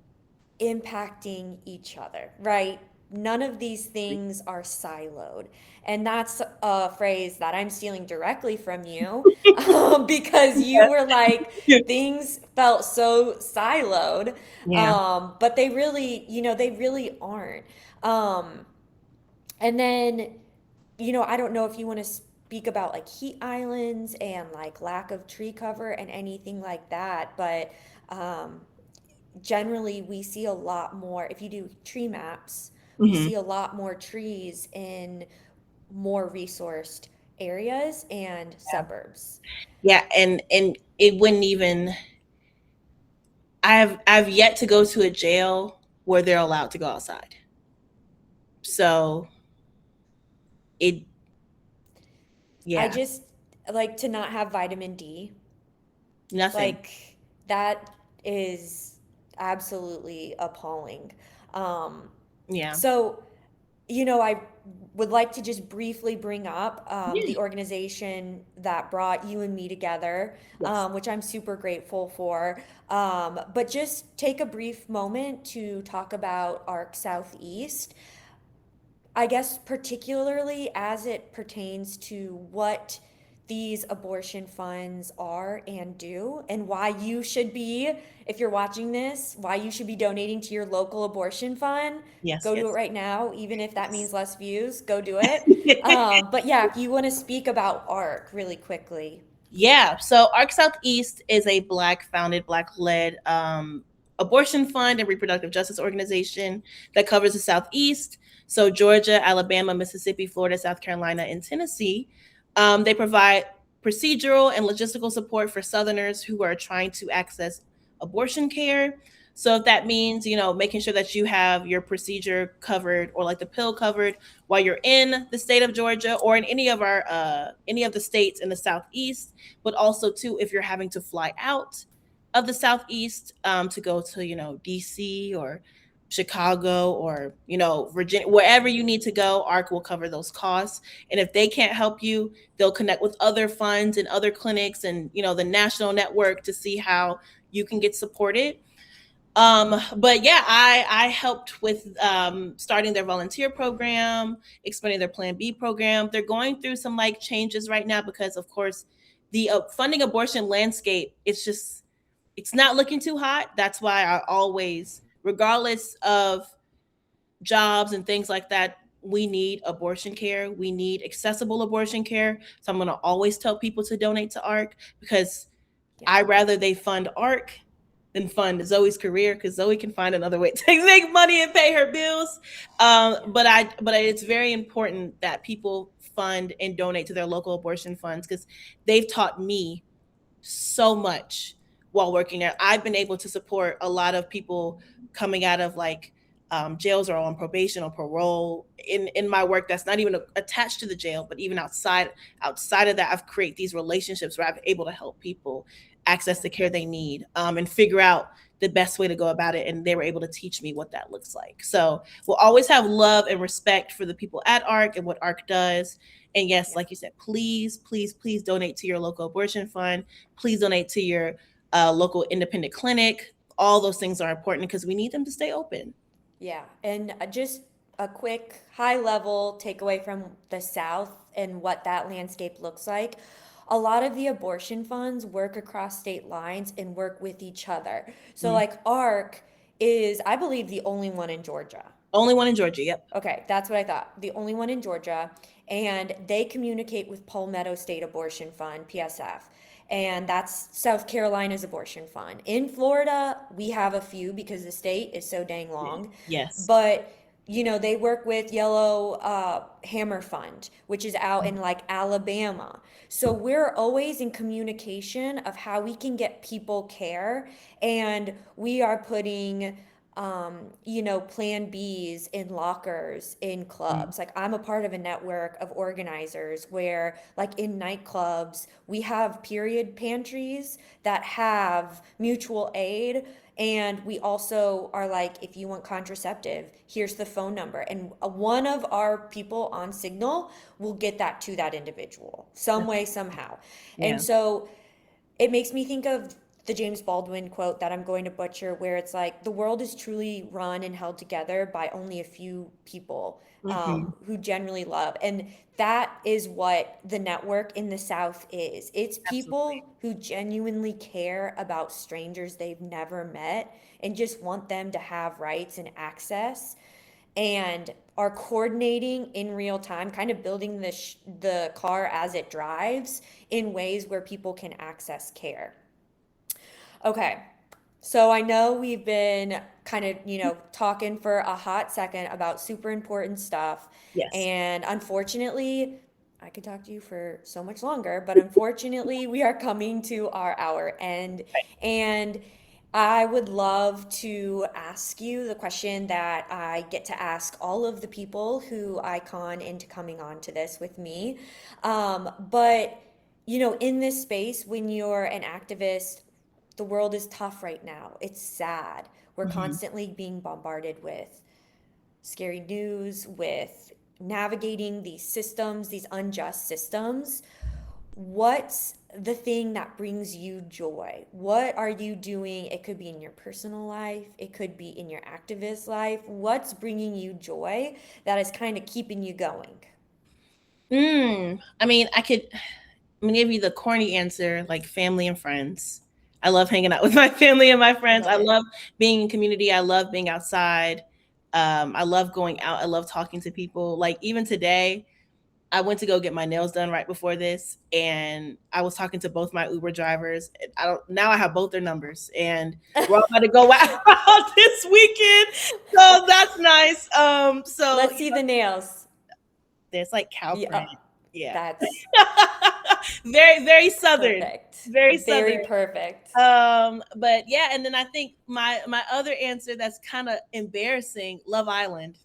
impacting each other, right? None of these things are siloed. And that's a phrase that I'm stealing directly from you, because you were like, Yeah. things felt so siloed. Yeah. But they really, they really aren't. Um, and then, I don't know if you want to speak about like heat islands and like lack of tree cover and anything like that, but um, generally we see a lot more, if you do tree maps, we Mhm. see a lot more trees in more resourced areas and suburbs. Yeah, and it wouldn't even. I've yet to go to a jail where they're allowed to go outside. So it, I yeah, just like to not have vitamin D. nothing. Like, that is absolutely appalling. Um, Yeah. so, I would like to just briefly bring up Yeah. the organization that brought you and me together, Yes. which I'm super grateful for. But just take a brief moment to talk about ARC Southeast. I guess, particularly as it pertains to what these abortion funds are and do, and why you should be, if you're watching this, why you should be donating to your local abortion fund. Yes. Go do it Yes. right now, even if that Yes. means less views, go do it. But yeah, if you want to speak about ARC really quickly. Yeah. So ARC Southeast is a Black founded, Black led abortion fund and reproductive justice organization that covers the Southeast. So Georgia, Alabama, Mississippi, Florida, South Carolina, and Tennessee. They provide procedural and logistical support for Southerners who are trying to access abortion care. So if that means, making sure that you have your procedure covered or like the pill covered while you're in the state of Georgia or in any of the states in the Southeast, but also too if you're having to fly out of the Southeast to go to DC or Chicago or Virginia, wherever you need to go, ARC will cover those costs. And if they can't help you, they'll connect with other funds and other clinics and the national network to see how you can get supported. But yeah, I helped with starting their volunteer program, expanding their Plan B program. They're going through some like changes right now because, of course, the funding abortion landscape, it's not looking too hot. That's why I always, regardless of jobs and things like that, we need abortion care. We need accessible abortion care. So I'm going to always tell people to donate to ARC because Yeah. I rather they fund ARC than fund Zoe's career because Zoe can find another way to make money and pay her bills. Yeah. But it's very important that people fund and donate to their local abortion funds because they've taught me so much while working there. I've been able to support a lot of people coming out of like jails or on probation or parole in my work that's not even attached to the jail, but even outside of that, I've created these relationships where I'm able to help people access Yeah. the care they need and figure out the best way to go about it. And they were able to teach me what that looks like. So we'll always have love and respect for the people at ARC and what ARC does. And yes, Yeah. like you said, please, please, please donate to your local abortion fund. Please donate to your local independent clinic. All those things are important because we need them to stay open. Yeah, and just a quick high level takeaway from the South and what that landscape looks like. A lot of the abortion funds work across state lines and work with each other. So, Mm. like, ARC is, I believe, the only one in Georgia. Only one in Georgia. Yep. Okay, that's what I thought. The only one in Georgia. And they communicate with Palmetto State Abortion Fund, PSF. And that's South Carolina's abortion fund. In Florida, we have a few because the state is so dang long. Yes. But, they work with Yellow Hammer Fund, which is out in like Alabama. So we're always in communication of how we can get people care, and we are putting, Plan Bs in lockers in Mm. clubs. Like I'm a part of a network of organizers where, like in nightclubs, we have period pantries that have mutual aid, and we also are like, if you want contraceptive, here's the phone number. And one of our people on Signal will get that to that individual, some That's way, somehow. And yeah. so it makes me think of the James Baldwin quote that I'm going to butcher, where it's like, the world is truly run and held together by only a few people Hmm. who genuinely love. And that is what the network in the South is. It's Absolutely. people who genuinely care about strangers they've never met and just want them to have rights and access, and are coordinating in real time, kind of building the car as it drives in ways where people can access care. Okay, so I know we've been kind of, talking for a hot second about super important stuff. Yes. And unfortunately, I could talk to you for so much longer, but unfortunately, we are coming to our hour end. Right. And I would love to ask you the question that I get to ask all of the people who I con into coming on to this with me. But, in this space, when you're an activist, the world is tough right now. It's sad. We're Hmm. constantly being bombarded with scary news, with navigating these systems, these unjust systems. What's the thing that brings you joy? What are you doing? It could be in your personal life, it could be in your activist life. What's bringing you joy that is kind of keeping you going? I mean, I'm gonna give you the corny answer, like family and friends. I love hanging out with my family and my I friends. love I it. love being in community. I love being outside. I love going out. I love talking to people. Like even today, I went to go get my nails done right before this, and I was talking to both my Uber drivers. I don't now I have both their numbers, and we're all about to go out this weekend, so that's nice. So Let's see the nails. there's like cow Yeah, print, yeah. that's Very, very southern, perfect. very Very southern. perfect. But yeah, and then I think my other answer that's kind of embarrassing, Love Island.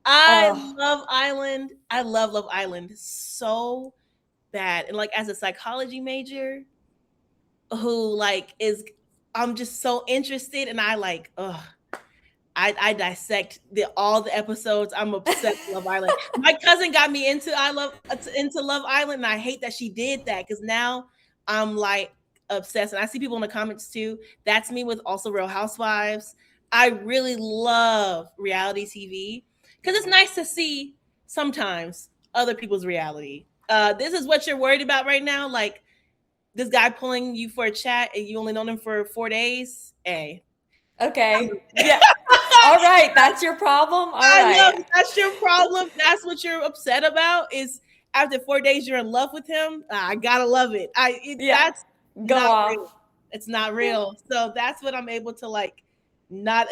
I Oh, love Island. I love Love Island so bad. And like as a psychology major who like is I'm just so interested, and I like I dissect all the episodes. I'm obsessed with Love Island. My cousin got me into Love Island, and I hate that she did that because now I'm like obsessed. And I see people in the comments too. That's me with also Real Housewives. I really love reality TV because it's yeah. nice to see sometimes other people's reality. This is what you're worried about right now, like this guy pulling you for a chat and you only known him for 4 days. Hey, Okay. Yeah. All right. That's your problem. All I know right. that's your problem. That's what you're upset about. Is after 4 days you're in love with him. I gotta love it. Yeah. That's Go not real. off. It's not real. So that's what I'm able to like, not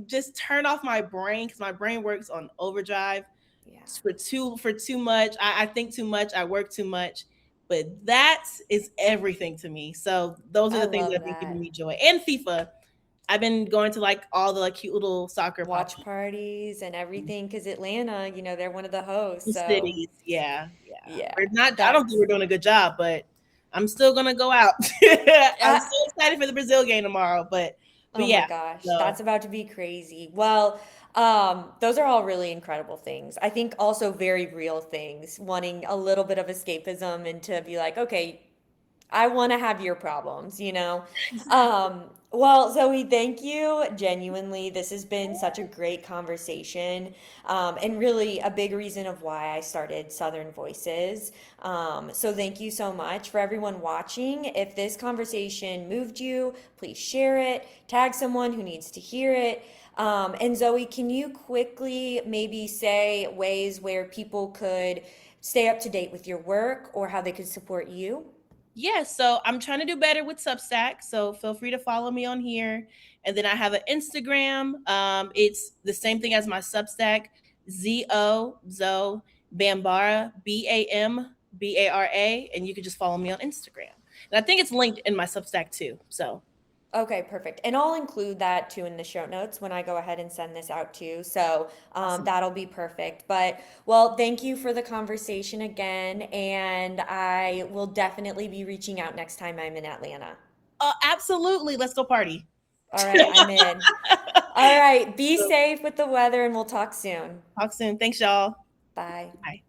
just turn off my brain because my brain works on overdrive Yeah. for too much. I think too much. I work too much. But that is everything to me. So those are I the things that love have been giving that. me joy. And FIFA. I've been going to like all the like cute little soccer pop Watch parties and everything, because Atlanta, they're one of the hosts. So, cities. Yeah, yeah. yeah, We're not. I don't think that's, we're doing a good job, but I'm still gonna go out. I'm uh, so excited for the Brazil game tomorrow. But oh my yeah. gosh, So that's about to be crazy. Well, those are all really incredible things. I think also very real things, wanting a little bit of escapism and to be like, okay, I want to have your problems. exactly. Well, Zoe, thank you. Genuinely, this has been such a great conversation, and really a big reason of why I started Southern Voices. So thank you so much for everyone watching. If this conversation moved you, please share it, tag someone who needs to hear it. And Zoe, can you quickly maybe say ways where people could stay up to date with your work or how they could support you? Yeah, so I'm trying to do better with Substack. So feel free to follow me on here. And then I have an Instagram. It's the same thing as my Substack, Zo Bambara, Bambara. And you can just follow me on Instagram. And I think it's linked in my Substack too. So Okay, perfect. And I'll include that too in the show notes when I go ahead and send this out too. So awesome. that'll be perfect. But well, thank you for the conversation again. And I will definitely be reaching out next time I'm in Atlanta. Absolutely. Let's go party. All right, I'm in. All right, be safe with the weather and we'll talk soon. Talk soon. Thanks, y'all. Bye. Bye.